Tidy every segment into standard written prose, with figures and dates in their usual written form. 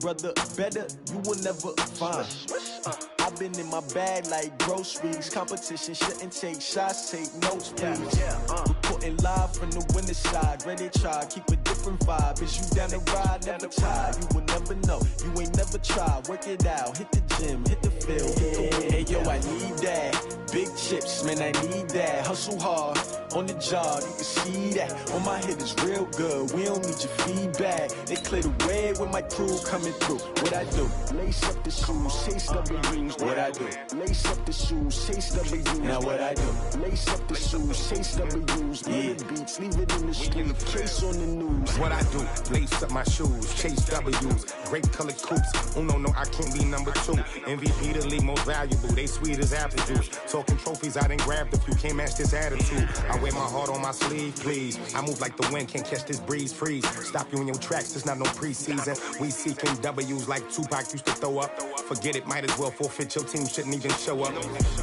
Brother, better you will never find. I've been in my bag like groceries. Competition shouldn't take shots, take notes, please. Reporting live from the winning side. Ready to try, keep a different vibe. Is you down the ride, never tired. You will never know, you ain't never tried. Work it out, hit the gym, hit the field, hit the win. Hey yo, I need that. Big chips, man, I need that. Hustle hard, on the job, you can see that. On my head is real good, we don't need your feedback. They clear the way with my crew coming through. What I do? Lace up the shoes, chase W's. What I do? Lace up the shoes, chase W's. Now what I do? Lace up the shoes, chase W's. Yeah. Beats, leave it in the street, case on the news. What I do? Lace up my shoes, chase W's. Great colored coops. Oh no, I can't be number 2. MVP the league most valuable. They sweet as apple juice. Talking trophies, I done grabbed a few. Can't match this attitude. I wear my heart on my sleeve, please. I move like the wind, can't catch this breeze. Freeze. Stop you in your tracks. There's not no preseason. We seeking W's like Tupac used to throw up. Forget it, might as well forfeit. Your team shouldn't even show up.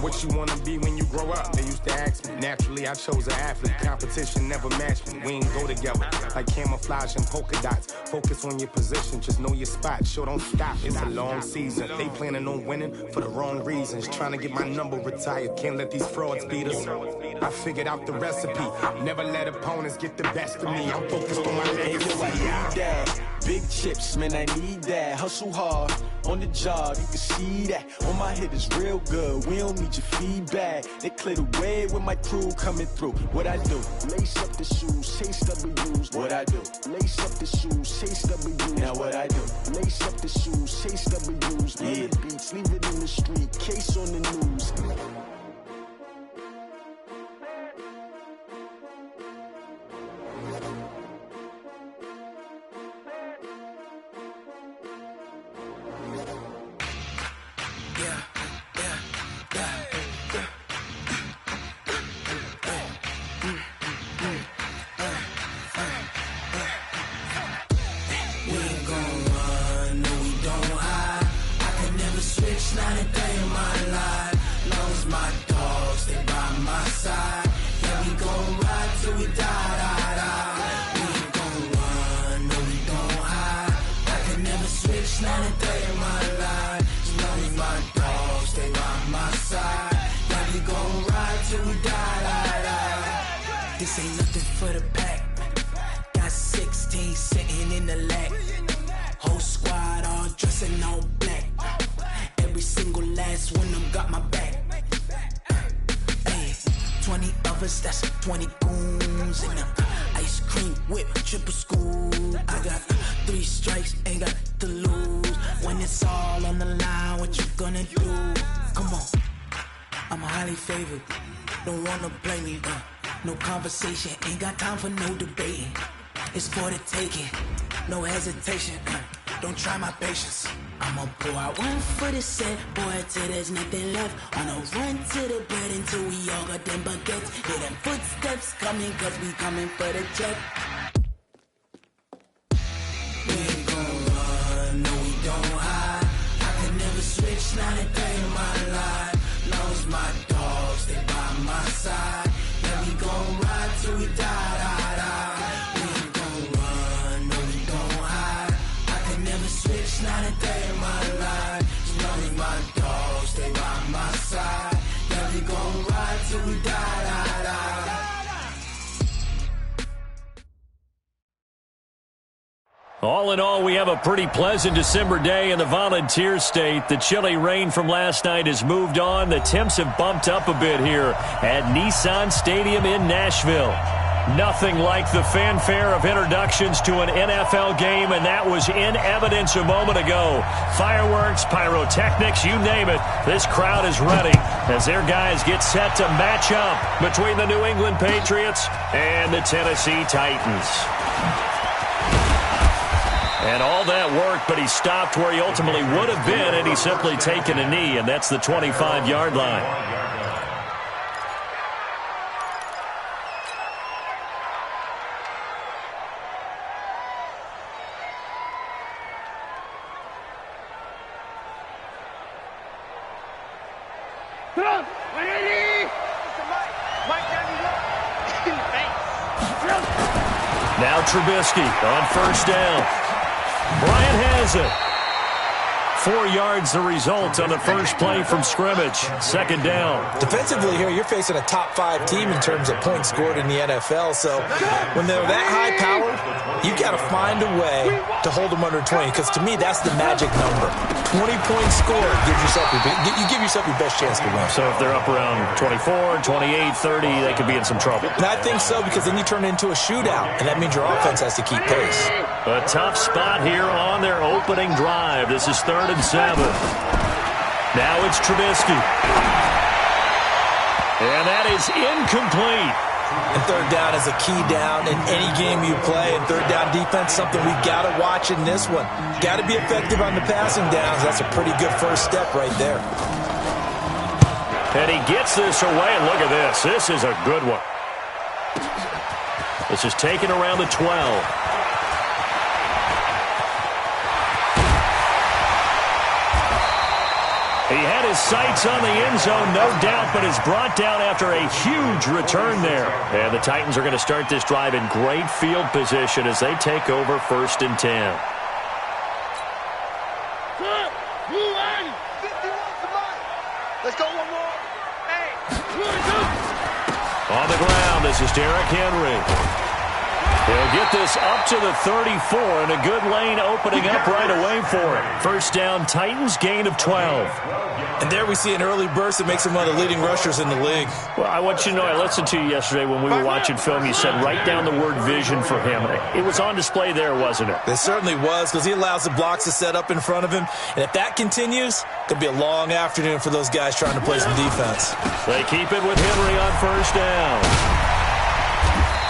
What you wanna be when you grow up? They used to ask me. Naturally, I chose an athlete. Competition never matched me. We ain't go together like camouflage and polka dots. Focus on your position, just know your spot. Sure, don't stop. It's a long season. They planning on winning for the wrong reasons. Trying to get my number retired. Can't let these frauds beat us. I figured out the recipe. Never let opponents get the best of me. I'm focused on my legacy. Big chips, man, I need that. Hustle hard, on the job, you can see that. On my head is real good, we don't need your feedback. They clear the way with my crew coming through. What I do? Lace up the shoes, chase W's. What I do? Lace up the shoes, chase W's. Now what I do? Lace up the shoes, chase W's. Yeah. Beats, leave it in the street, case on the news. This ain't nothing for the pack. Got 16 sitting in the lap. Whole squad all dressing all black. Every single last one of them got my back. Hey, 20 of us, that's 20 goons in the ice cream whip, triple scoop. I got 3 strikes, ain't got to lose. When it's all on the line, what you gonna do? Come on, I'm highly favored. Don't wanna blame me, no conversation, ain't got time for no debating. It's for the taking, no hesitation. Don't try my patience. I'ma pour out one for the set, boy, till there's nothing left. On a run to the bread until we all got them baguettes. Hear them footsteps coming, cause we coming for the check. We ain't gon' run, no we don't hide. I can never switch, not a day in my life. Long as my dogs, stay by my side. Yeah, we gon' ride till we die, die, die. We ain't gon' run, no we don't hide. I can never switch, not a day in my life. As long as my dogs stay by my side. Yeah, we gon' ride till we die, die, die. All in all, we have a pretty pleasant December day in the Volunteer State. The chilly rain from last night has moved on. The temps have bumped up a bit here at Nissan Stadium in Nashville. Nothing like the fanfare of introductions to an NFL game, and that was in evidence a moment ago. Fireworks, pyrotechnics, you name it. This crowd is ready as their guys get set to match up between the New England Patriots and the Tennessee Titans. And all that worked, but he stopped where he ultimately would have been, and he's simply taken a knee, and that's the 25-yard line. Now Trubisky on first down. Bryant has it. 4 yards the result on the first play from scrimmage. Second down. Defensively here, you're facing a top-5 team in terms of points scored in the NFL. So when they're that high-powered, you've got to find a way to hold them under 20. Because to me, that's the magic number. 20 points scored gives yourself you give yourself your best chance to win. So if they're up around 24, 28, 30, they could be in some trouble. And I think so, because then you turn it into a shootout, and that means your offense has to keep pace. A tough spot here on their opening drive. This is 3rd and 7. Now it's Trubisky. And that is incomplete. And 3rd down is a key down in any game you play. And 3rd down defense, something we've got to watch in this one. Got to be effective on the passing downs. That's a pretty good first step right there. And he gets this away. And look at this. This is a good one. This is taken around the 12. He had his sights on the end zone, no doubt, but is brought down after a huge return there. And the Titans are going to start this drive in great field position as they take over 1st and 10. Let's go one more. On the ground, this is Derrick Henry. He'll get this up to the 34, and a good lane opening up right away for it. First down, Titans, gain of 12. And there we see an early burst that makes him one of the leading rushers in the league. Well, I want you to know, I listened to you yesterday when we were watching film. You said write down the word vision for him. It was on display there, wasn't it? It certainly was, because he allows the blocks to set up in front of him. And if that continues, it could be a long afternoon for those guys trying to play some defense. They keep it with Henry on first down.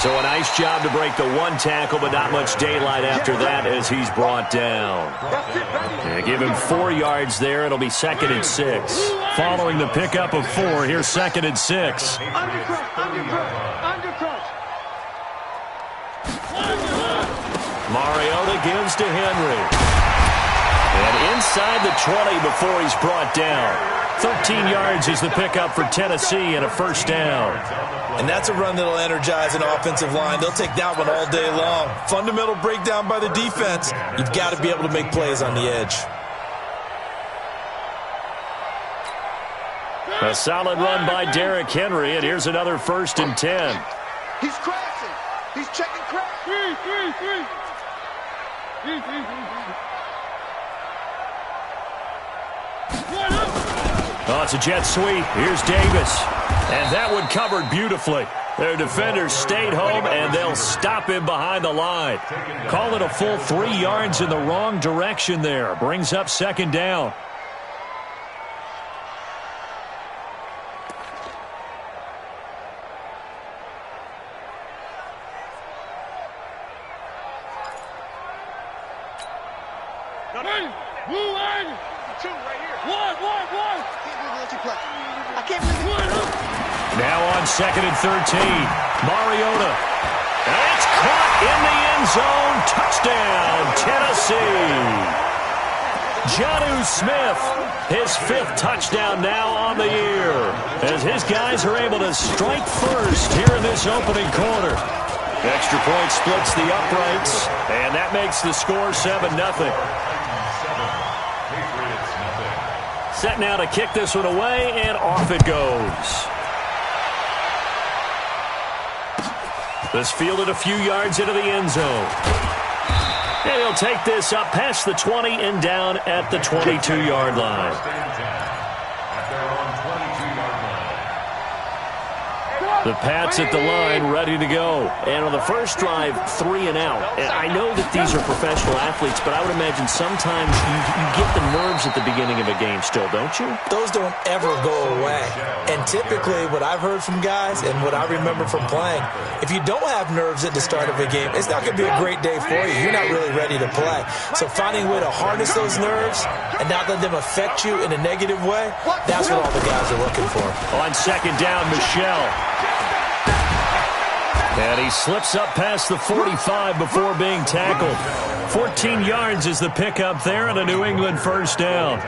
So a nice job to break the 1 tackle, but not much daylight after that as he's brought down. Yeah, give him 4 yards there. It'll be 2nd and 6. Following the pickup of 4, here's 2nd and 6. Mariota gives to Henry. And inside the 20 before he's brought down. 13 yards is the pickup for Tennessee and a first down. And that's a run that'll energize an offensive line. They'll take that one all day long. Fundamental breakdown by the defense. You've got to be able to make plays on the edge. A solid run by Derrick Henry, and here's another 1st and 10. He's crashing. He's checking crash. Oh, it's a jet sweep. Here's Davis. And that one covered beautifully. Their defenders stayed home, and they'll stop him behind the line. Call it a full 3 yards in the wrong direction there. Brings up 2nd down. Now on 2nd and 13. Mariota. And it's caught in the end zone. Touchdown, Tennessee. Jonnu Smith, his 5th touchdown now on the year, as his guys are able to strike first here in this opening quarter. Extra point splits the uprights, and that makes the score 7-0. Set now to kick this one away, and off it goes. This fielded a few yards into the end zone. And he'll take this up past the 20 and down at the 22-yard line. The Pats at the line, ready to go. And on the first drive, 3 and out. And I know that these are professional athletes, but I would imagine sometimes you get the nerves at the beginning of a game still, don't you? Those don't ever go away. And typically, what I've heard from guys and what I remember from playing, if you don't have nerves at the start of a game, it's not going to be a great day for you. You're not really ready to play. So finding a way to harness those nerves and not let them affect you in a negative way, that's what all the guys are looking for. On 2nd down, Michelle. And he slips up past the 45 before being tackled. 14 yards is the pickup there and a New England first down.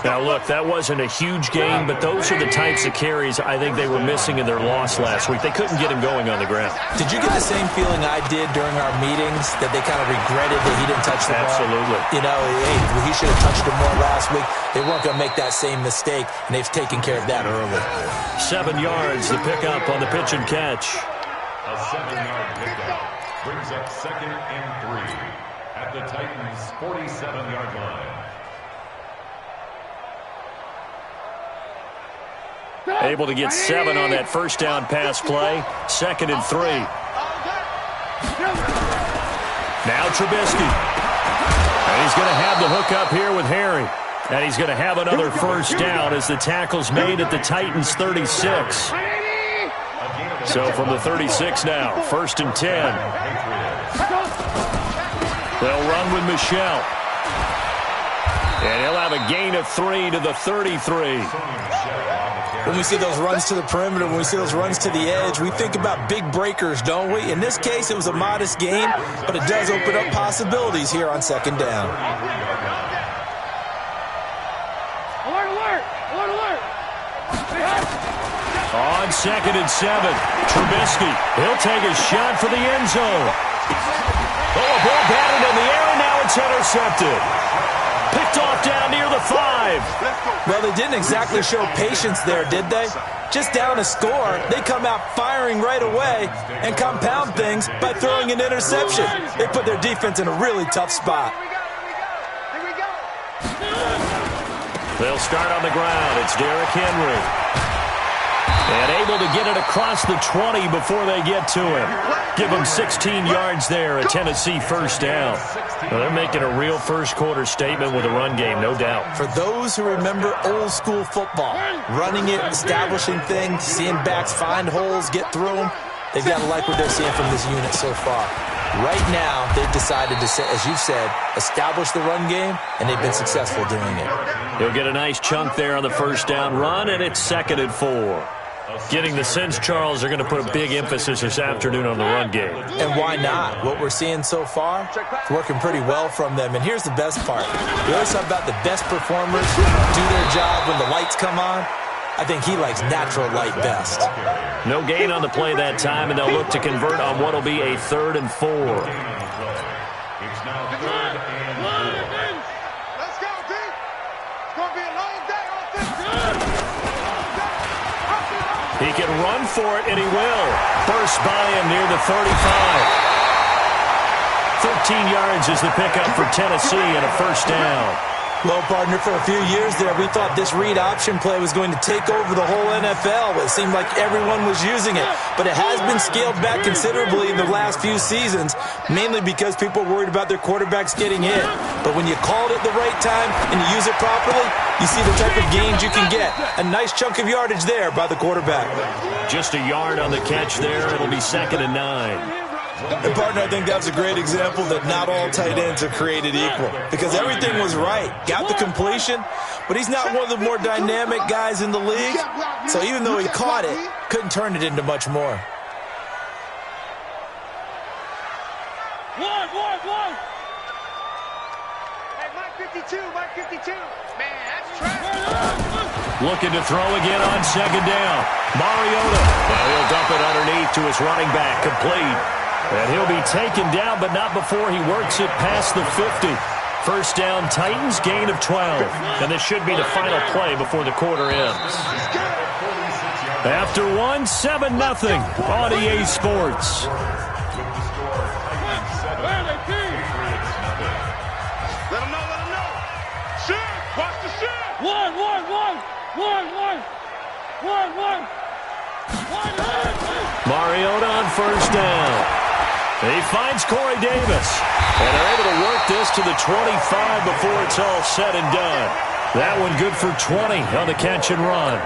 Now, look, that wasn't a huge gain, but those are the types of carries I think they were missing in their loss last week. They couldn't get him going on the ground. Did you get the same feeling I did during our meetings, that they kind of regretted that he didn't touch the ball? Absolutely. You know, hey, he should have touched it more last week. They weren't going to make that same mistake, and they've taken care of that early. 7 yards, the pickup on the pitch and catch. A 7-yard pickup brings up 2nd and 3 at the Titans' 47-yard line. Able to get 7 on that first down pass play. 2nd and 3. Now Trubisky. And he's going to have the hook up here with Harry. And he's going to have another first down as the tackle's made at the Titans' 36. So from the 36 now, 1st and 10. They'll run with Michelle. And he'll have a gain of 3 to the 33. When we see those runs to the perimeter, when we see those runs to the edge, we think about big breakers, don't we? In this case, it was a modest gain, but it does open up possibilities here on 2nd down. Alert, alert! Alert, alert! On 2nd and 7, Trubisky. He'll take a shot for the end zone. Oh, a ball batted in the air, and now it's intercepted. Picked off down near the 5. Well, they didn't exactly show patience there, did they? Just down a score, they come out firing right away and compound things by throwing an interception. They put their defense in a really tough spot. They'll start on the ground. It's Derrick Henry. And able to get it across the 20 before they get to him. Give them 16 yards there, a Tennessee first down. Well, they're making a real first-quarter statement with a run game, no doubt. For those who remember old-school football, running it, establishing things, seeing backs find holes, get through them, they've got to like what they're seeing from this unit so far. Right now, they've decided to, as you've said, establish the run game, and they've been successful doing it. He'll get a nice chunk there on the first down run, and it's 2nd and 4. Getting the sense, Charles, they're going to put a big emphasis this afternoon on the run game. And why not? What we're seeing so far, it's working pretty well from them. And here's the best part. We always talk about the best performers do their job when the lights come on. I think he likes natural light best. No gain on the play that time, and they'll look to convert on what will be a 3rd and 4. It's now 3rd and 4. Let's go, D. It's going to be a long day on this. He can run for it, and he will. Burst by him near the 35. 13 yards is the pickup for Tennessee and a first down. Well, partner, for a few years there, we thought this read option play was going to take over the whole NFL. It seemed like everyone was using it. But it has been scaled back considerably in the last few seasons, mainly because people are worried about their quarterbacks getting hit. But when you call it at the right time and you use it properly, you see the type of gains you can get. A nice chunk of yardage there by the quarterback. Just a yard on the catch there. It'll be 2nd and 9. And, partner, I think that was a great example that not all tight ends are created equal, because everything was right. Got the completion, but he's not one of the more dynamic guys in the league. So even though he caught it, couldn't turn it into much more. One. Hey, Mike 52, Mike 52. Man, that's trash. Looking to throw again on 2nd down. Mariota. Now he'll dump it underneath to his running back, complete. And he'll be taken down, but not before he works it past the 50. First down, Titans, gain of 12. And this should be the final play before the quarter ends. After one, 7-0 on EA Sports. Let him know. Shoot! Watch the shoot! One. Mariota on first down. He finds Corey Davis. And they're able to work this to the 25 before it's all said and done. That one good for 20 on the catch and run.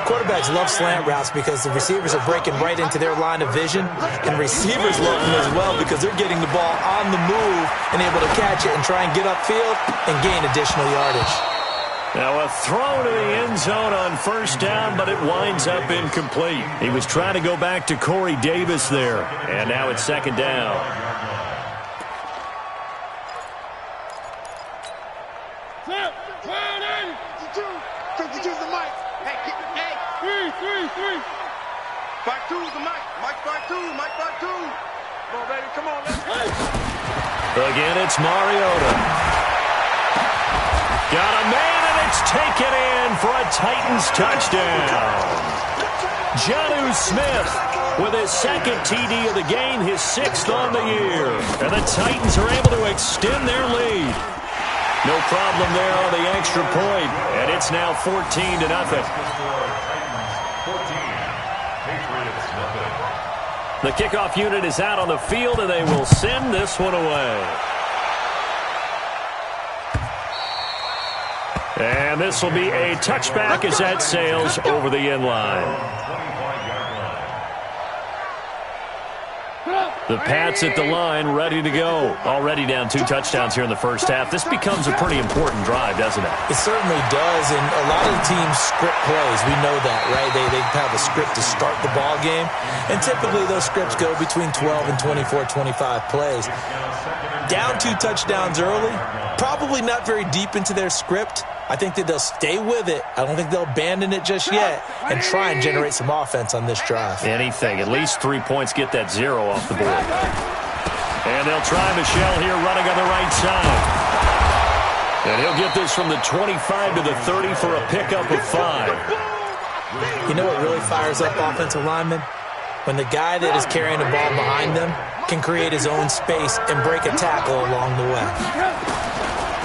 Quarterbacks love slant routes because the receivers are breaking right into their line of vision, and receivers love them as well because they're getting the ball on the move and able to catch it and try and get upfield and gain additional yardage. Now a throw to the end zone on first down, but it winds up incomplete. He was trying to go back to Corey Davis there, and now it's second down. Three. Back two, the mic. Mike back two. Come on, baby. Come on, let's go. Again, it's Mariota. Got a man, and it's taken in for a Titans touchdown. Jonnu Smith with his second TD of the game, his sixth on the year. And the Titans are able to extend their lead. No problem there on the extra point, and it's now 14-0. The kickoff unit is out on the field, and they will send this one away. And this will be a touchback as that sails over the end line. The Pats at the line, ready to go. Already down 2 touchdowns here in the first half. This becomes a pretty important drive, doesn't it? It certainly does, and a lot of the teams script plays. We know that, right? They have a script to start the ball game, and typically those scripts go between 12 and 24, 25 plays. Down 2 touchdowns early, probably not very deep into their script. I think that they'll stay with it. I don't think they'll abandon it just yet and try and generate some offense on this drive. Anything. At least 3 points, get that 0 off the board. And they'll try Michel here running on the right side. And he'll get this from the 25 to the 30 for a pickup of 5. You know what really fires up offensive linemen? When the guy that is carrying the ball behind them can create his own space and break a tackle along the way.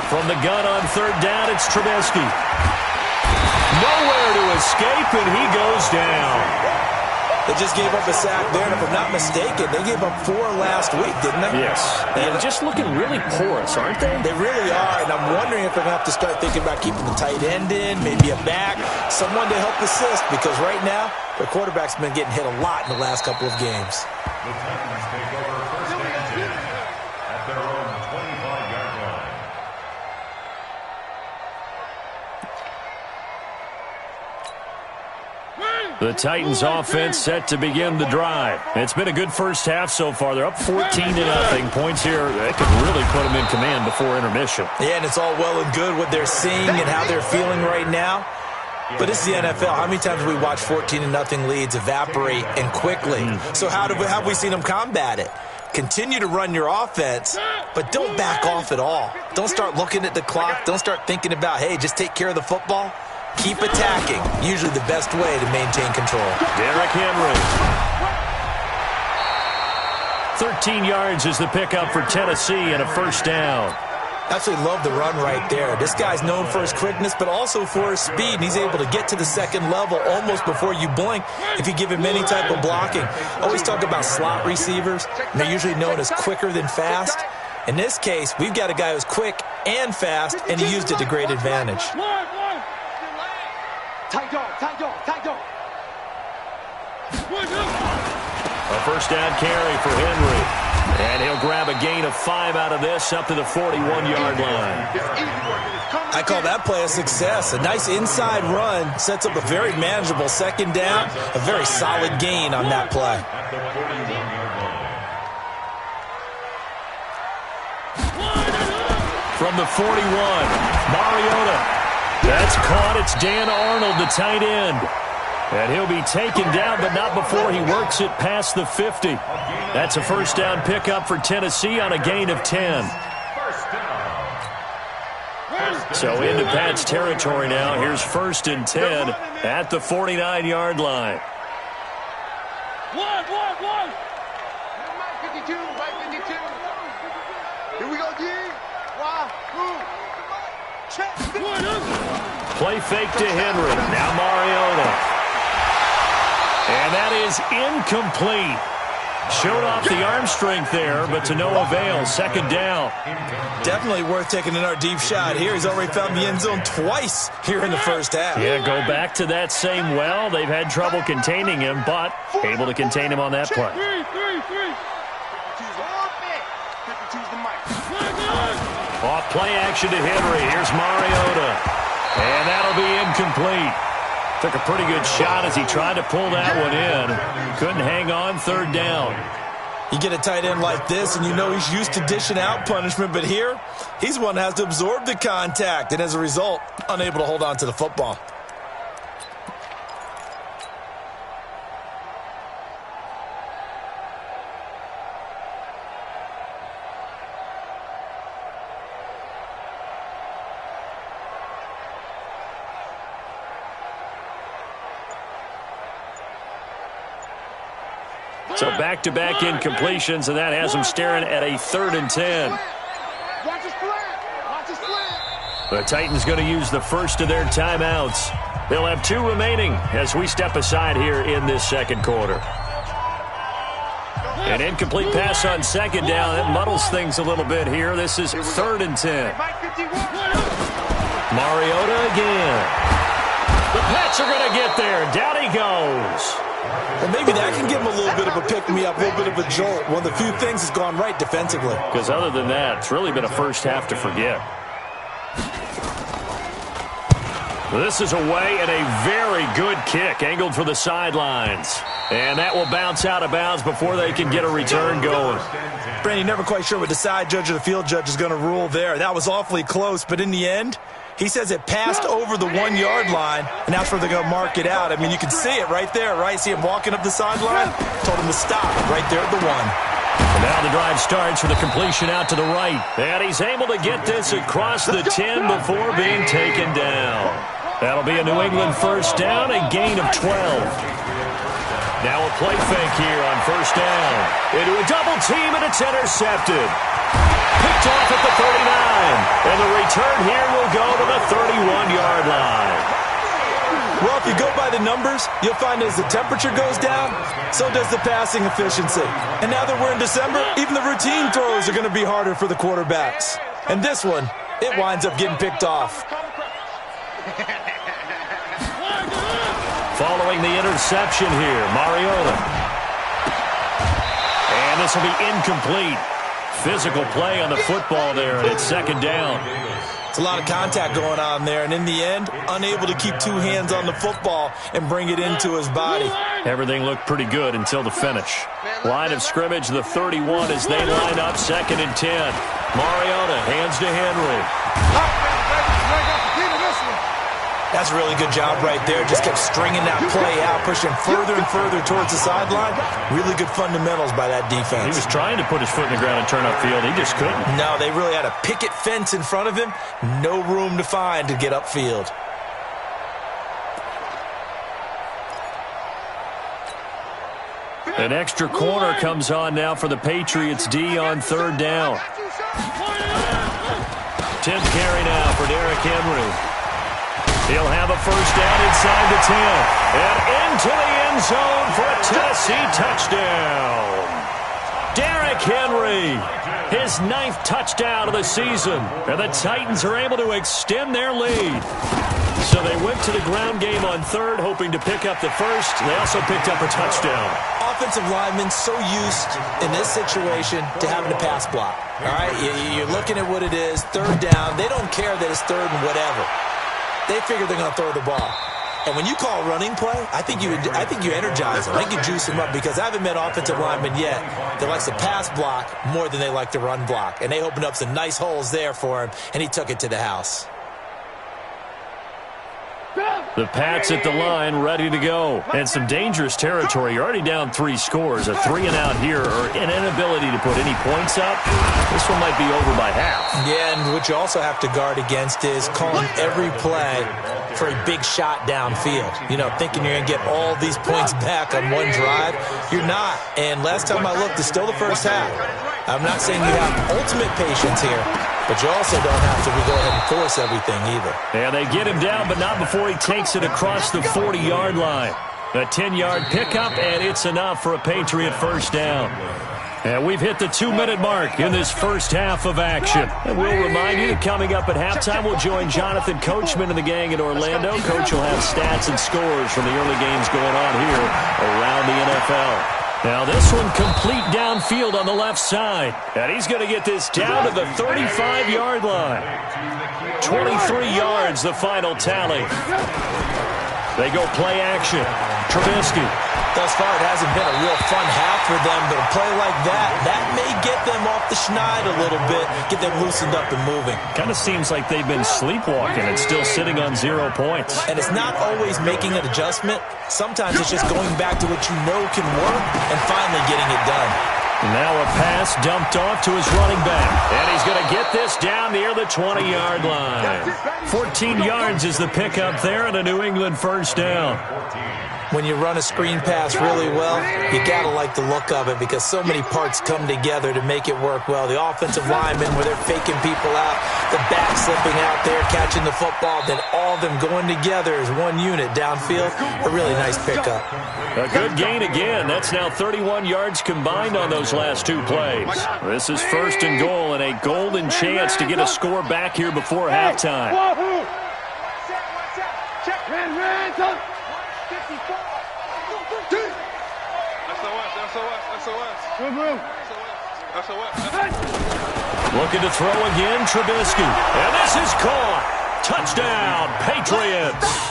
From the gun on third down, it's Trubisky. Nowhere to escape, and he goes down. They just gave up a sack there, and if I'm not mistaken, they gave up 4 last week, didn't they? Yes. And just looking really porous, aren't they? They really are, and I'm wondering if they're going to have to start thinking about keeping the tight end in, maybe a back, someone to help assist, because right now, their quarterback's been getting hit a lot in the last couple of games. The Titans take over first and 10 at their own 25-yard line. The Titans offense set to begin the drive. It's been a good first half so far. They're up 14-0. Points here, they could really put them in command before intermission. Yeah, and it's all well and good what they're seeing and how they're feeling right now. But it's the NFL. How many times have we watched 14-0 leads evaporate and quickly? So how have we seen them combat it? Continue to run your offense, but don't back off at all. Don't start looking at the clock. Don't start thinking about, hey, just take care of the football. Keep attacking. Usually the best way to maintain control. Derrick Henry. 13 yards is the pickup for Tennessee and a first down. Absolutely love the run right there. This guy's known for his quickness, but also for his speed, and he's able to get to the second level almost before you blink if you give him any type of blocking. Always talk about slot receivers, and they're usually known as quicker than fast. In this case, we've got a guy who's quick and fast, and he used it to great advantage. Tight dog. A first down carry for Henry. And he'll grab a gain of 5 out of this up to the 41-yard line. I call that play a success. A nice inside run sets up a very manageable second down. A very solid gain on that play. At the 41-yard line. From the 41, Mariota. That's caught. It's Dan Arnold, the tight end. And he'll be taken down, but not before he works it past the 50. That's a first down pickup for Tennessee on a gain of 10. So into Pat's territory now. Here's first and 10 at the 49-yard line. One. 52. Here we go, D. Check. Play fake to Henry. Now Mariota. And that is incomplete. Showed off the arm strength there, but to no avail. Second down. Definitely worth taking another deep shot here. He's already found the end zone twice here in the first half. Yeah, go back to that same well. They've had trouble containing him, but able to contain him on that play. Off play action to Henry. Here's Mariota. And that'll be incomplete. Took a pretty good shot as he tried to pull that one in. Couldn't hang on, third down. You get a tight end like this, and you know he's used to dishing out punishment, but here, he's one that has to absorb the contact, and as a result, unable to hold on to the football. So back-to-back incompletions, and that has them staring at a 3rd and 10. The Titans going to use the first of their timeouts. They'll have 2 remaining as we step aside here in this second quarter. An incomplete pass on second down. That muddles things a little bit here. This is 3rd and 10. Mariota again. The Pats are going to get there. Down he goes. Well, maybe that can give him a little bit of a pick-me-up, a little bit of a jolt. One of the few things that's gone right defensively. Because other than that, it's really been a first half to forget. This is away and a very good kick, angled for the sidelines. And that will bounce out of bounds before they can get a return going. Brandon, never quite sure what the side judge or the field judge is going to rule there. That was awfully close, but in the end, he says it passed over the 1-yard line, and that's where they're going to mark it out. I mean, you can see it right there, right? See him walking up the sideline? Told him to stop right there at the 1. And now the drive starts with a completion out to the right. And he's able to get this across the 10 before being taken down. That'll be a New England first down, a gain of 12. Now a play fake here on first down. Into a double team, and it's intercepted. Picked off at the 39. And the return here will go to the 31-yard line. Well, if you go by the numbers, you'll find as the temperature goes down, so does the passing efficiency. And now that we're in December, even the routine throws are going to be harder for the quarterbacks. And this one, it winds up getting picked off. Following the interception here, Mariota. And this will be incomplete. Physical play on the football there, and it's second down. It's a lot of contact going on there, and in the end, unable to keep 2 hands on the football and bring it into his body. Everything looked pretty good until the finish. Line of scrimmage, the 31 as they line up, 2nd and 10. Mariota hands to Henry. That's a really good job right there. Just kept stringing that play out, pushing further and further towards the sideline. Really good fundamentals by that defense. He was trying to put his foot in the ground and turn upfield. He just couldn't. No, they really had a picket fence in front of him. No room to find to get upfield. An extra corner comes on now for the Patriots D on 3rd down. 10th carry now for Derrick Henry. He'll have a first down inside the 10. And into the end zone for a Tennessee touchdown. Derrick Henry, his 9th touchdown of the season. And the Titans are able to extend their lead. So they went to the ground game on 3rd, hoping to pick up the first. They also picked up a touchdown. Offensive linemen so used in this situation to having a pass block. All right, you're looking at what it is, 3rd down. They don't care that it's 3rd and whatever. They figure they're going to throw the ball. And when you call running play, I think you energize them. I think you juice them up, because I haven't met offensive linemen yet that likes to pass block more than they like to run block. And they opened up some nice holes there for him, and he took it to the house. The Pats at the line, ready to go. And some dangerous territory. You're already down 3 scores. A 3-and-out here, or an inability to put any points up. This one might be over by half. Yeah, and what you also have to guard against is calling every play for a big shot downfield. You know, thinking you're going to get all these points back on one drive. You're not. And last time I looked, it's still the first half. I'm not saying you have ultimate patience here, but you also don't have to go ahead and force everything either. And they get him down, but not before he takes it across the 40-yard line. A 10-yard pickup, and it's enough for a Patriot first down. And we've hit the 2-minute mark in this first half of action. And we'll remind you that coming up at halftime, we'll join Jonathan Coachman and the gang in Orlando. Coach will have stats and scores from the early games going on here around the NFL. Now this one complete downfield on the left side. And he's going to get this down to the 35-yard line. 23 yards, the final tally. They go play action. Trubisky. Thus far, it hasn't been a real fun half for them, but a play like that may get them off the schneid a little bit, get them loosened up and moving. Kind of seems like they've been sleepwalking and still sitting on 0 points. And it's not always making an adjustment. Sometimes it's just going back to what you know can work and finally getting it done. Now a pass dumped off to his running back. And he's going to get this down near the 20-yard line. 14 yards is the pickup there and a New England first down. When you run a screen pass really well, you got to like the look of it because so many parts come together to make it work well. The offensive linemen, where they're faking people out, the back slipping out there, catching the football, then all of them going together as one unit downfield. A really nice pickup. A good gain again. That's now 31 yards combined on those last 2 plays. This is 1st and goal and a golden chance to get a score back here before halftime. Looking to throw again, Trubisky. And this is caught. Touchdown, Patriots.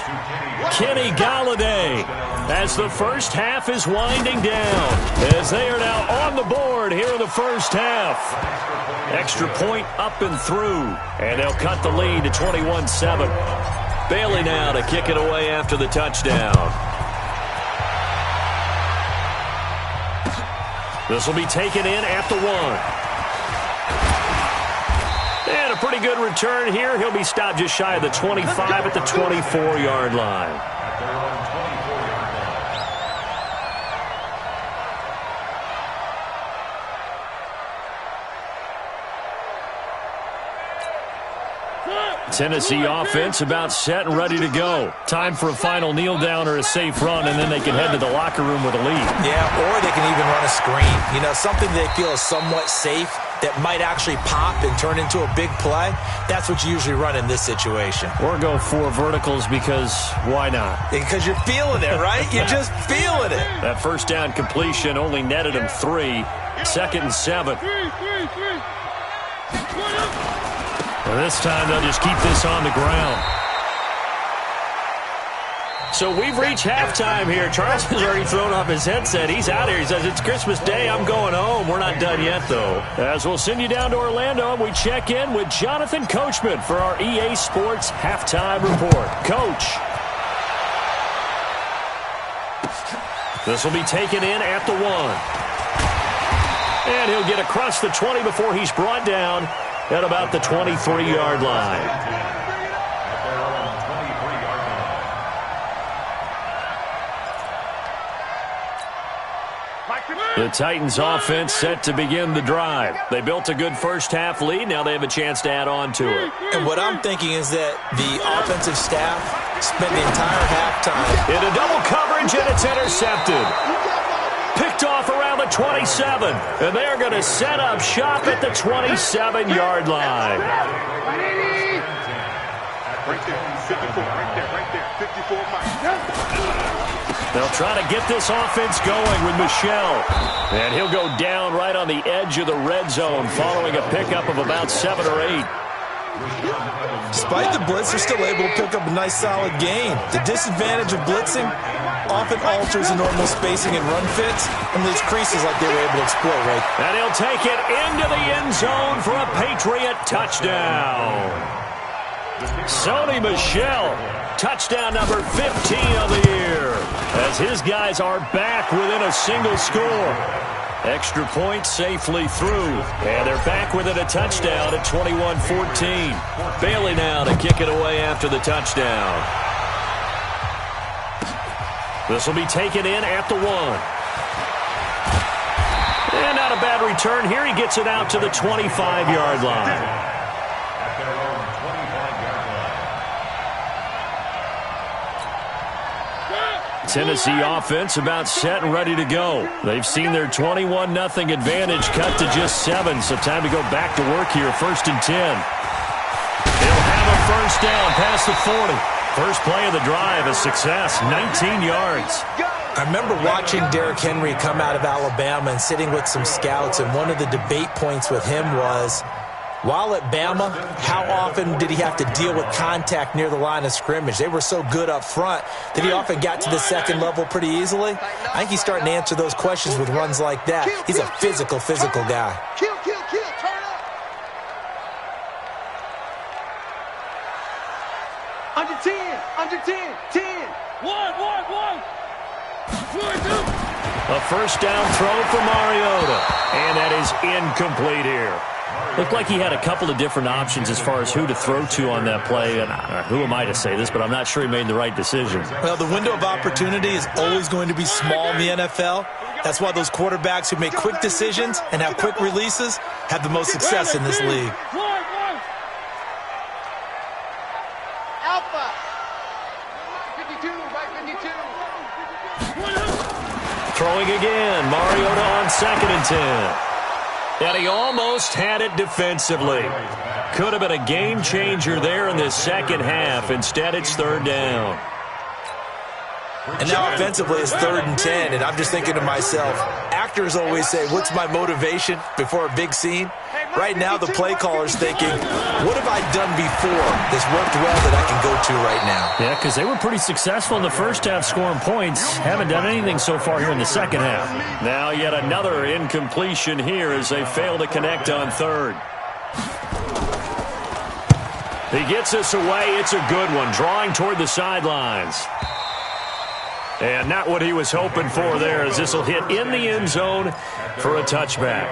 Kenny Galladay as the first half is winding down, as they are now on the board here in the first half. Extra point up and through, and they'll cut the lead to 21-7. Bailey now to kick it away after the touchdown. This will be taken in at the 1. And a pretty good return here. He'll be stopped just shy of the 25 at the 24-yard line. Tennessee offense about set and ready to go. Time for a final kneel down or a safe run, and then they can head to the locker room with a lead. Yeah, or they can even run a screen. You know, something they feel is somewhat safe that might actually pop and turn into a big play. That's what you usually run in this situation. Or go 4 verticals because why not? Because you're feeling it, right? You're just feeling it. That first down completion only netted him 3. 2nd and 7. This time they'll just keep this on the ground. So we've reached halftime here. Charles has already thrown off his headset. He's out here. He says, it's Christmas Day. I'm going home. We're not done yet, though. As we'll send you down to Orlando, and we check in with Jonathan Coachman for our EA Sports Halftime Report. Coach. This will be taken in at the 1. And he'll get across the 20 before he's brought down at about the 23-yard line. The Titans offense set to begin the drive. They built a good first half lead. Now they have a chance to add on to it. And what I'm thinking is that the offensive staff spent the entire halftime in a double coverage, and it's intercepted. Picked off around the 27, and they're going to set up shop at the 27-yard line. Right there, 54, right there, 54 miles. They'll try to get this offense going with Michel. And he'll go down right on the edge of the red zone following a pickup of about 7 or 8. Despite the blitz, they're still able to pick up a nice solid gain. The disadvantage of blitzing often alters the normal spacing and run fits and leaves creases like they were able to exploit, right? And he'll take it into the end zone for a Patriot touchdown. Sony Michel, touchdown number 15 of the year, as his guys are back within a single score. Extra point safely through, and they're back within a touchdown at 21-14. Bailey now to kick it away after the touchdown. This will be taken in at the 1. And not a bad return here. He gets it out to the 25-yard line. Tennessee offense about set and ready to go. They've seen their 21-0 advantage cut to just 7, so time to go back to work here. 1st and 10. They'll have a first down past the 40. First play of the drive, a success, 19 yards. I remember watching Derrick Henry come out of Alabama and sitting with some scouts, and one of the debate points with him was, while at Bama, how often did he have to deal with contact near the line of scrimmage? They were so good up front that he often got to the second level pretty easily. I think he's starting to answer those questions with runs like that. He's a physical guy. Kill, turn up. Under 10, 10. One. A first down throw for Mariota, and that is incomplete here. Looked like he had a couple of different options as far as who to throw to on that play. And who am I to say this, but I'm not sure he made the right decision. Well, the window of opportunity is always going to be small in the NFL. That's why those quarterbacks who make quick decisions and have quick releases have the most success in this league. Alpha. 52, right 52. Throwing again, Mariota on 2nd and 10. And he almost had it defensively. Could have been a game changer there in this second half. Instead, it's 3rd down. And now offensively, it's 3rd and 10. And I'm just thinking to myself, actors always say, what's my motivation before a big scene? Right now, the play caller's thinking, what have I done before that's worked well that I can go to right now? Yeah, because they were pretty successful in the first half scoring points. Haven't done anything so far here in the second half. Now yet another incompletion here as they fail to connect on 3rd. He gets us away. It's a good one, drawing toward the sidelines. And not what he was hoping for there, as this will hit in the end zone for a touchback.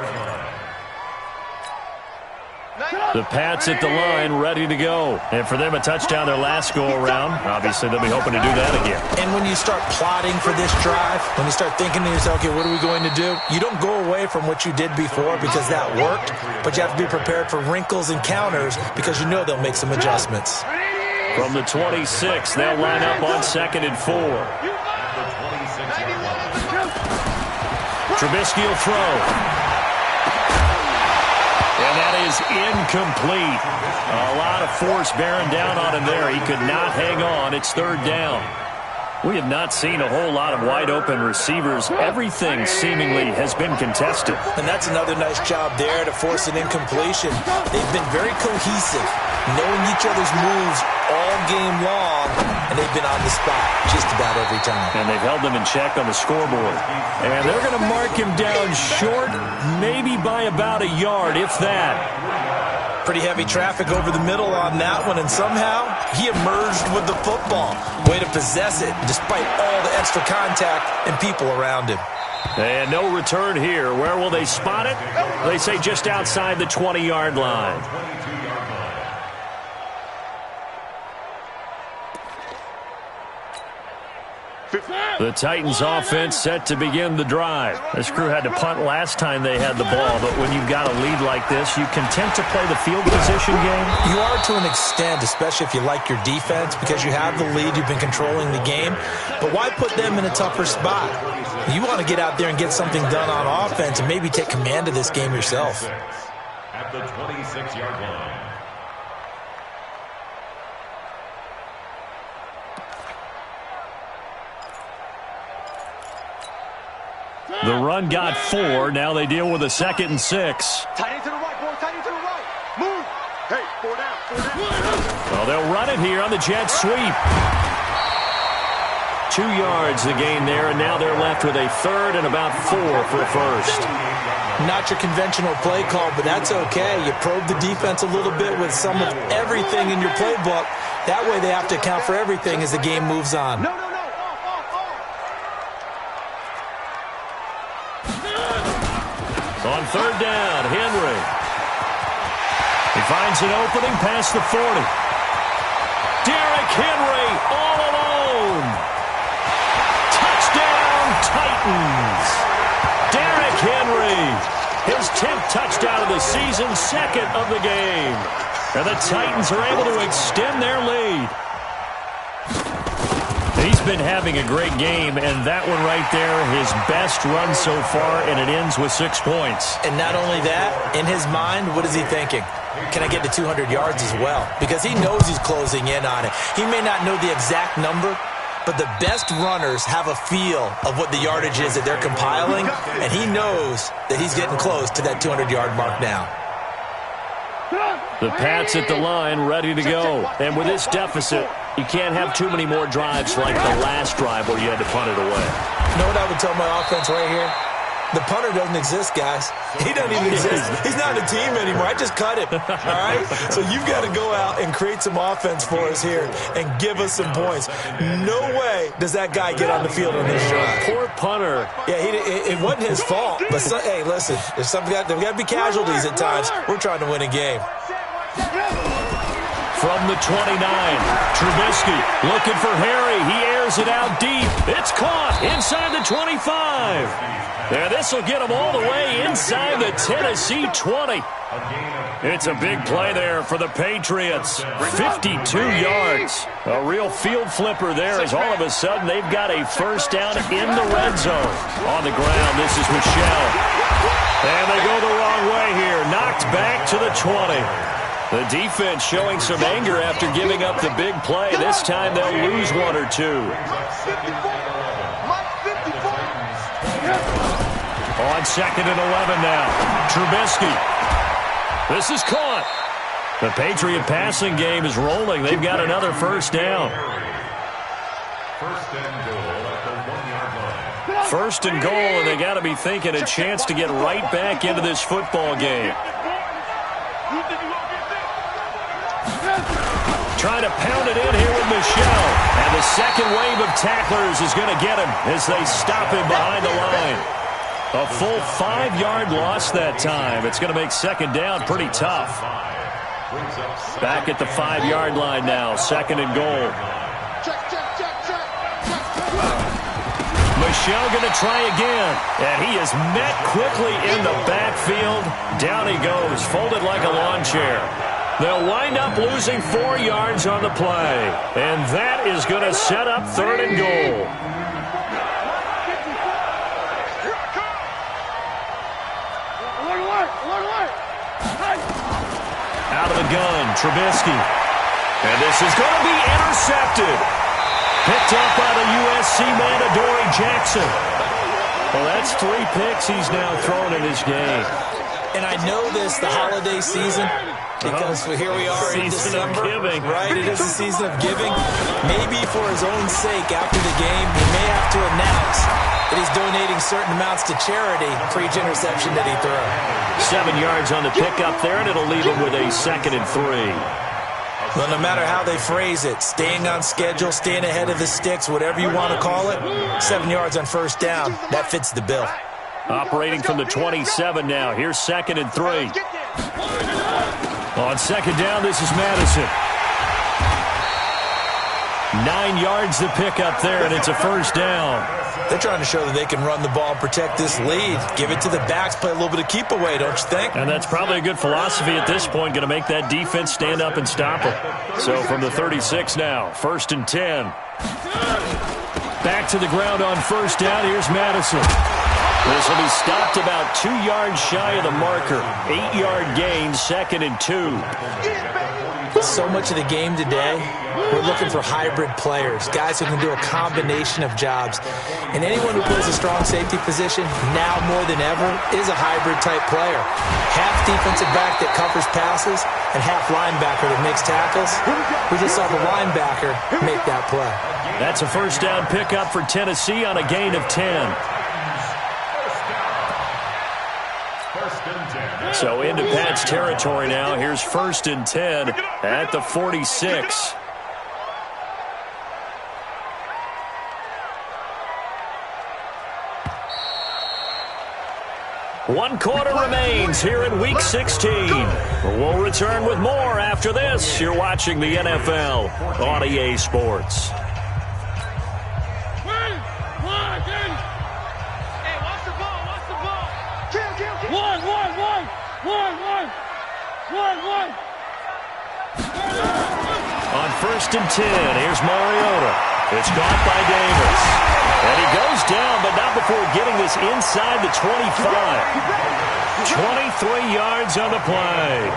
The Pats at the line, ready to go. And for them, a touchdown their last go-around. Obviously, they'll be hoping to do that again. And when you start plotting for this drive, when you start thinking to yourself, okay, what are we going to do? You don't go away from what you did before because that worked, but you have to be prepared for wrinkles and counters because you know they'll make some adjustments. From the 26, they'll line up on 2nd and 4. Trubisky will throw. And that is incomplete. A lot of force bearing down on him there. He could not hang on. It's 3rd down. We have not seen a whole lot of wide-open receivers. Everything seemingly has been contested. And that's another nice job there to force an incompletion. They've been very cohesive, knowing each other's moves all game long, and they've been on the spot just about every time. And they've held them in check on the scoreboard. And they're going to mark him down short, maybe by about a yard, if that. Pretty heavy traffic over the middle on that one, and somehow he emerged with the football. Way to possess it, despite all the extra contact and people around him. And no return here. Where will they spot it? They say just outside the 20-yard line. The Titans offense set to begin the drive. This crew had to punt last time they had the ball, but when you've got a lead like this, you content to play the field position game? You are to an extent, especially if you like your defense, because you have the lead, you've been controlling the game. But why put them in a tougher spot? You want to get out there and get something done on offense and maybe take command of this game yourself. At the 26-yard line. The run got 4. Now they deal with a 2nd and 6. Tight end to the right, boy. Tight end to the right. Move. Hey, 4 down. Well, they'll run it here on the jet sweep. 2 yards the gain there, and now they're left with a 3rd and about 4 for a first. Not your conventional play call, but that's okay. You probe the defense a little bit with some of everything in your playbook. That way they have to account for everything as the game moves on. On 3rd down, Henry. He finds an opening past the 40. Derrick Henry all alone. Touchdown, Titans. Derrick Henry, his 10th touchdown of the season, 2nd of the game. And the Titans are able to extend their lead. He's been having a great game, and that one right there, his best run so far, and it ends with 6 points. And not only that, in his mind, what is he thinking? Can I get to 200 yards as well? Because he knows he's closing in on it. He may not know the exact number, but the best runners have a feel of what the yardage is that they're compiling, and he knows that he's getting close to that 200-yard mark now. The Pats at the line, ready to go. And with this deficit, you can't have too many more drives like the last drive where you had to punt it away. You know what I would tell my offense right here? The punter doesn't exist, guys. He doesn't even exist. He's not on the team anymore. I just cut him, all right? So you've got to go out and create some offense for us here and give us some points. No way does that guy get on the field on this drive. Poor punter. Yeah, it wasn't his fault. But, hey, listen, there's got to be casualties at times. We're trying to win a game. From the 29, Trubisky looking for Harry. He airs it out deep. It's caught inside the 25. Yeah, this will get him all the way inside the Tennessee 20. It's a big play there for the Patriots. 52 yards. A real field flipper there as all of a sudden they've got a first down in the red zone. On the ground, this is Michelle. And they go the wrong way here. Knocked back to the 20. The defense showing some anger after giving up the big play. This time they'll lose one or two. On 2nd and 11 now. Trubisky. This is caught. The Patriot passing game is rolling. They've got another first down. First and goal, and they got to be thinking a chance to get right back into this football game. Trying to pound it in here with Michelle. And the second wave of tacklers is going to get him as they stop him behind the line. A full 5-yard loss that time. It's going to make second down pretty tough. Back at the 5-yard line now. 2nd and goal. Michelle going to try again. And he is met quickly in the backfield. Down he goes, folded like a lawn chair. They'll wind up losing 4 yards on the play. And that is going to set up 3rd and goal. Out of the gun, Trubisky. And this is going to be intercepted. Picked up by the USC man, Adoree Jackson. Well, that's 3 picks he's now thrown in his game. And I know this, the holiday season, because here we are in December, right? It is the season of giving. Maybe for his own sake, after the game, he may have to announce that he's donating certain amounts to charity for each interception that he throws. 7 yards on the pickup there, and it'll leave him with a 2nd and 3. Well, no matter how they phrase it, staying on schedule, staying ahead of the sticks, whatever you want to call it, 7 yards on first down, that fits the bill. Operating from the 27 now. Here's 2nd and 3. On 2nd down, this is Madison. 9 yards to pick up there, and it's a first down. They're trying to show that they can run the ball and protect this lead. Give it to the backs, play a little bit of keep away, don't you think? And that's probably a good philosophy at this point, going to make that defense stand up and stop it. So from the 36 now, 1st and 10. Back to the ground on first down. Here's Madison. This will be stopped about 2 yards shy of the marker. 8-yard gain, 2nd and 2. So much of the game today, we're looking for hybrid players, guys who can do a combination of jobs. And anyone who plays a strong safety position, now more than ever, is a hybrid-type player. Half defensive back that covers passes, and half linebacker that makes tackles. We just saw the linebacker make that play. That's a first down pickup for Tennessee on a gain of 10. So into Pat's territory now. Here's 1st and 10 at the 46. One quarter remains here in Week 16. We'll return with more after this. You're watching the NFL on EA Sports. On 1st and 10, here's Mariota. It's caught by Davis. And he goes down, but not before getting this inside the 25. 23 yards on the play.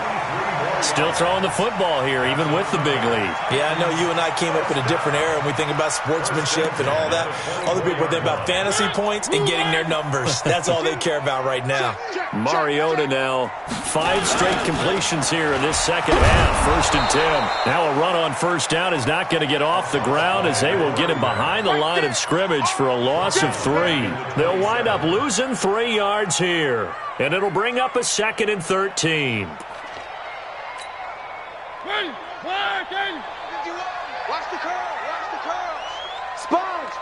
Still throwing the football here, even with the big lead. Yeah, I know you and I came up in a different era, and we think about sportsmanship and all that. Other people think about fantasy points and getting their numbers. That's all they care about right now. Mariota now, 5 straight completions here in this second half. 1st and 10. Now a run on first down is not going to get off the ground as they will get him behind the line of scrimmage for a loss of 3. They'll wind up losing 3 yards here, and it'll bring up a 2nd and 13. Watch the curl. Sponge.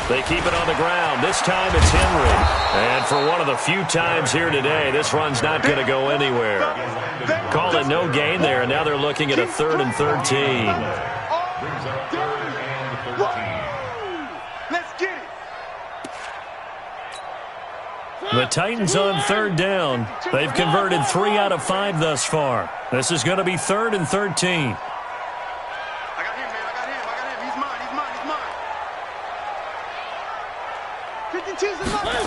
They keep it on the ground. This time it's Henry. And for one of the few times here today, this run's not going to go anywhere. Call it no gain there, and now they're looking at a 3rd and 13. Let's get it. The Titans on 3rd down. They've converted 3 out of 5 thus far. This is going to be 3rd and 13. I got him. He's mine. 52's in mine.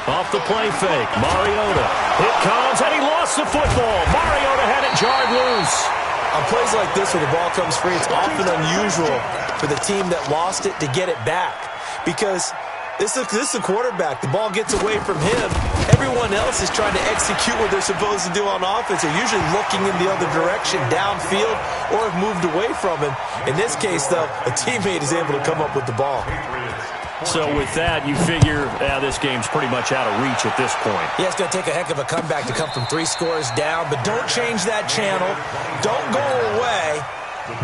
Off the play fake, Mariota. It comes, and he lost the football. Mariota had it jarred loose. On plays like this where the ball comes free, it's often unusual for the team that lost it to get it back. Because this is the quarterback. The ball gets away from him. Everyone else is trying to execute what they're supposed to do on offense. They're usually looking in the other direction, downfield, or have moved away from him. In this case, though, a teammate is able to come up with the ball. So with that, you figure this game's pretty much out of reach at this point. Yeah, it's going to take a heck of a comeback to come from 3 scores down, but don't change that channel. Don't go away.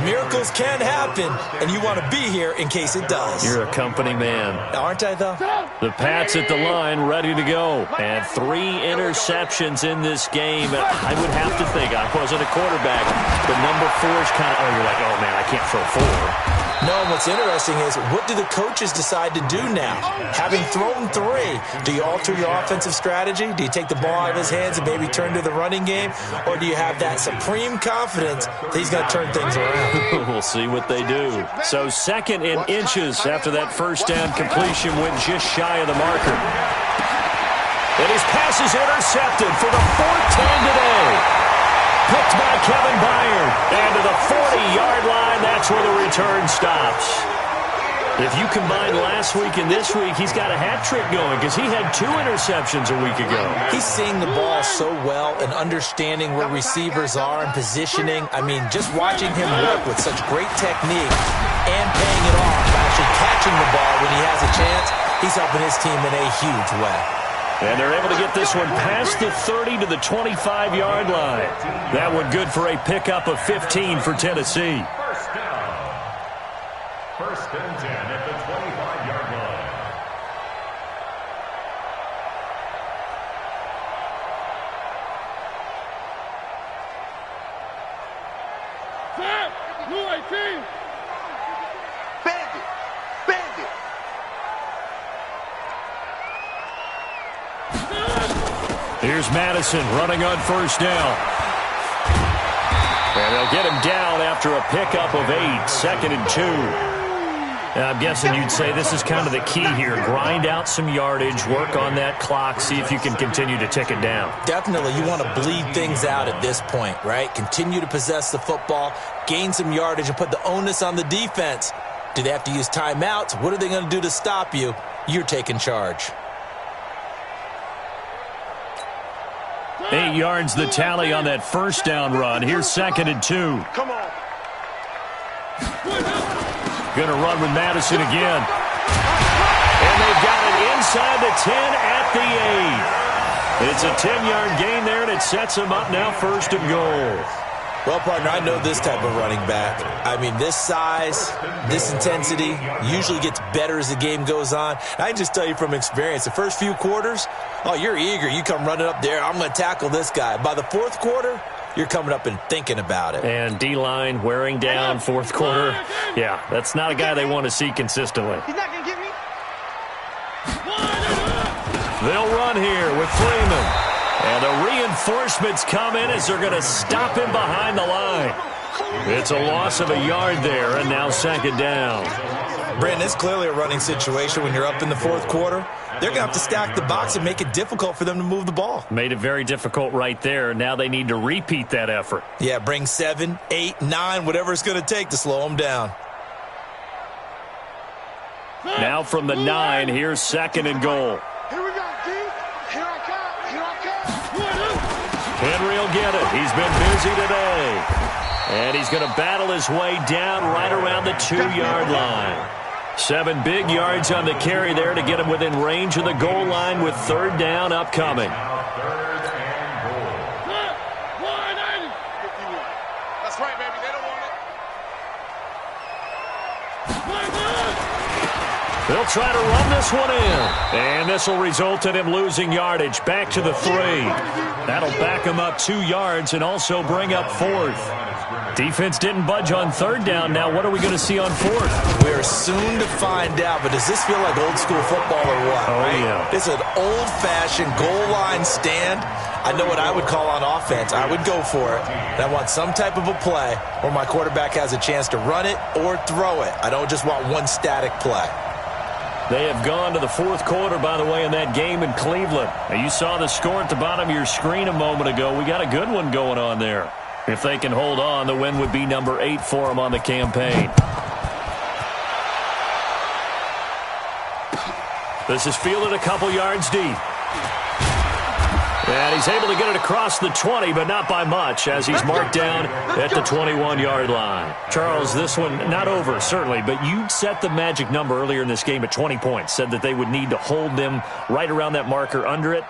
Miracles can happen, and you want to be here in case it does. You're a company man. Aren't I, though? The Pats at the line, ready to go. And 3 interceptions in this game. I would have to think, I wasn't a quarterback, but number 4 is kind of, you're like, oh, man, I can't throw 4. No, what's interesting is, what do the coaches decide to do now? Having thrown 3, do you alter your offensive strategy? Do you take the ball out of his hands and maybe turn to the running game? Or do you have that supreme confidence that he's going to turn things around? We'll see what they do. So 2nd and inches after that first down completion went just shy of the marker. And his pass is intercepted for the 4th time today. Picked by Kevin Byard. And to the 40-yard line, that's where the return stops. If you combine last week and this week, he's got a hat trick going because he had 2 interceptions a week ago. He's seeing the ball so well and understanding where receivers are and positioning. I mean, just watching him work with such great technique and paying it off by actually catching the ball when he has a chance, he's helping his team in a huge way. And they're able to get this one past the 30 to the 25-yard line. That one good for a pickup of 15 for Tennessee. First and 10 at the 25-yard line. Set! Blue 18! Bandit! Here's Madison running on first down. And they'll get him down after a pickup of 8, 2nd and 2. I'm guessing you'd say this is kind of the key here. Grind out some yardage, work on that clock, see if you can continue to tick it down. Definitely, you want to bleed things out at this point, right? Continue to possess the football, gain some yardage, and put the onus on the defense. Do they have to use timeouts? What are they going to do to stop you? You're taking charge. 8 yards the tally on that first down run. Here's 2nd and 2. Come on. Going to run with Madison again. And they've got it inside the 10 at the 8. It's a 10-yard gain there, and it sets them up now 1st and goal. Well, partner, I know this type of running back. I mean, this size, this intensity usually gets better as the game goes on. I can just tell you from experience, the first few quarters, oh, you're eager. You come running up there, I'm going to tackle this guy. By the 4th quarter, you're coming up and thinking about it. And D-line wearing down 4th quarter. Yeah, that's not a guy they want to see consistently. He's not going to get me. They'll run here with Freeman. And the reinforcements come in as they're going to stop him behind the line. It's a loss of a yard there, and now 2nd down. Brandon, it's clearly a running situation when you're up in the fourth quarter. They're going to have to stack the box and make it difficult for them to move the ball. Made it very difficult right there. Now they need to repeat that effort. Yeah, bring 7, 8, 9, whatever it's going to take to slow them down. Now from the 9, here's 2nd and goal. Here we go, D. Here I come. Here I come. Henry will get it. He's been busy today. And he's going to battle his way down right around the 2-yard line. 7 big yards on the carry there to get him within range of the goal line with 3rd down upcoming. That's right, baby. They don't want it. They'll try to run this one in. And this will result in him losing yardage. Back to the 3. That'll back him up 2 yards and also bring up 4th. Defense didn't budge on 3rd down. Now what are we going to see on 4th? We're soon to find out, but does this feel like old school football or what? Oh, right? yeah. It's an old-fashioned goal line stand. I know what I would call on offense. I would go for it. And I want some type of a play where my quarterback has a chance to run it or throw it. I don't just want one static play. They have gone to the 4th quarter, by the way, in that game in Cleveland. Now, you saw the score at the bottom of your screen a moment ago. We got a good one going on there. If they can hold on, the win would be number 8 for them on the campaign. This is fielded a couple yards deep. And he's able to get it across the 20, but not by much, as he's marked down at the 21-yard line. Charles, this one not over, certainly, but you set the magic number earlier in this game at 20 points, said that they would need to hold them right around that marker under it.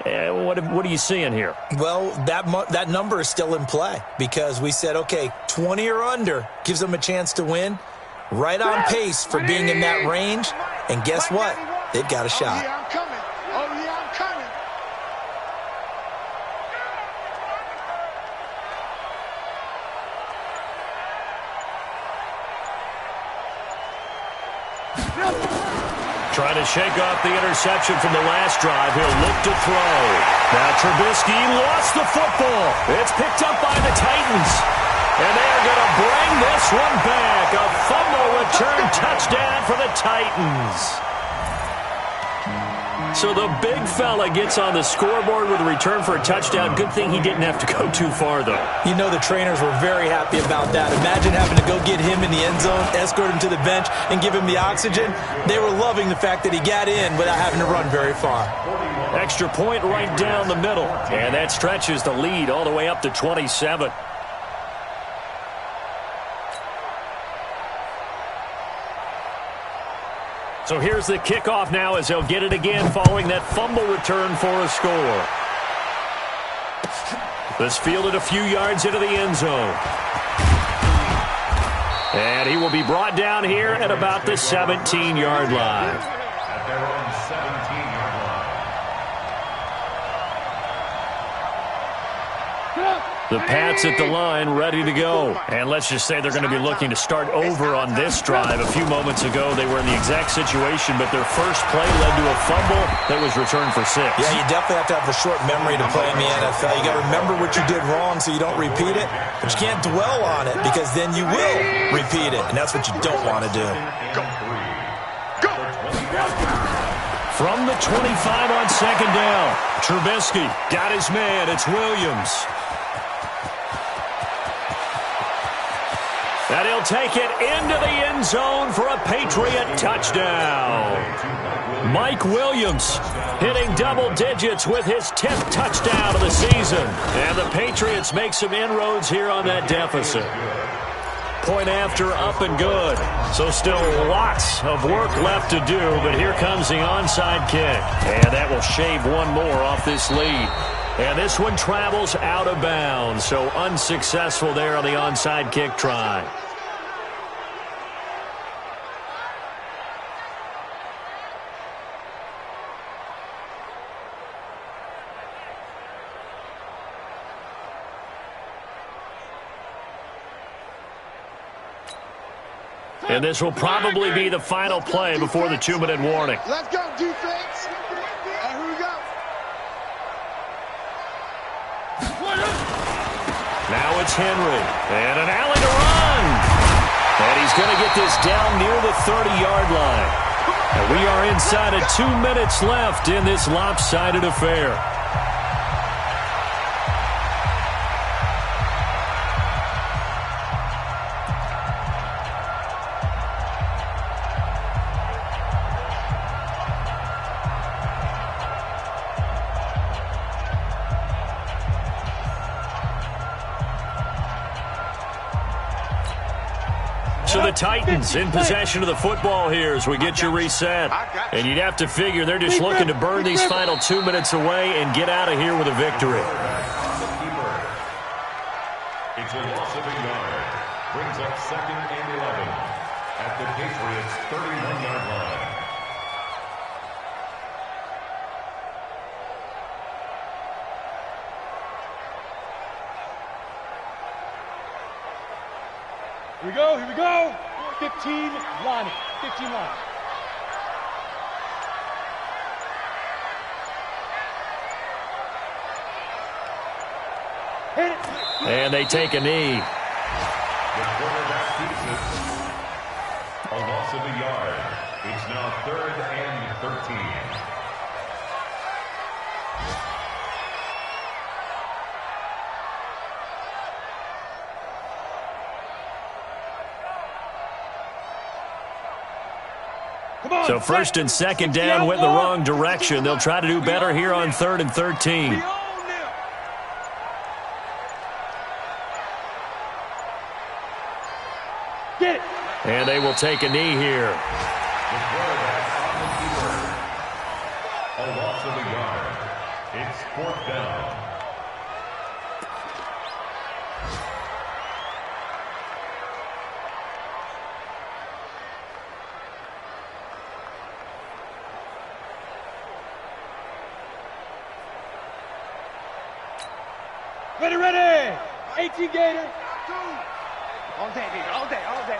What are you seeing here? Well, that number is still in play because we said, okay, 20 or under gives them a chance to win. Right on pace for being in that range. And guess what? They've got a shot. Oh, yeah, I'm coming. Oh, yeah, I'm coming. Trying to shake off the interception from the last drive. He'll look to throw. Now Trubisky lost the football. It's picked up by the Titans. And they are going to bring this one back. A fumble return touchdown for the Titans. So the big fella gets on the scoreboard with a return for a touchdown. Good thing he didn't have to go too far, though. You know the trainers were very happy about that. Imagine having to go get him in the end zone, escort him to the bench, and give him the oxygen. They were loving the fact that he got in without having to run very far. Extra point right down the middle. And that stretches the lead all the way up to 27. So here's the kickoff now as they'll get it again following that fumble return for a score. This fielded a few yards into the end zone. And he will be brought down here at about the 17-yard line. At their own 17-yard line. The Pats at the line ready to go. And let's just say they're going to be looking to start over on this drive. A few moments ago, they were in the exact situation, but their first play led to a fumble that was returned for 6. Yeah, you definitely have to have a short memory to play in the NFL. You got to remember what you did wrong so you don't repeat it, but you can't dwell on it because then you will repeat it, and that's what you don't want to do. From the 25 on 2nd down, Trubisky got his man. It's Williams. And he'll take it into the end zone for a Patriot touchdown. Mike Williams hitting double digits with his 10th touchdown of the season. And the Patriots make some inroads here on that deficit. Point after up and good. So still lots of work left to do, but here comes the onside kick. And that will shave one more off this lead. And this one travels out of bounds, so unsuccessful there on the onside kick try. And this will probably be the final play before the 2-minute warning. Let's go, defense. And here we go. Now it's Henry. And an alley to run. And he's going to get this down near the 30-yard line. And we are inside of 2 minutes left in this lopsided affair. So the Titans in possession of the football here as we get you reset. And you'd have to figure they're just looking to burn these final 2 minutes away and get out of here with a victory. It's a loss of a yard. Brings up 2nd and 11 at the Patriots' 31-yard line. Here we go, here we go. 15 line. 15 line. Hit it. And they take a knee. The quarterback keeps it. A loss of a yard. It's now 3rd and 13. So 1st and 2nd down went the wrong direction. They'll try to do better here on 3rd and 13. And they will take a knee here. The quarterback on the keeper. A loss of a yard. It's 4th down. Ready, ready. 18 Gator. All day, baby. All day, all day.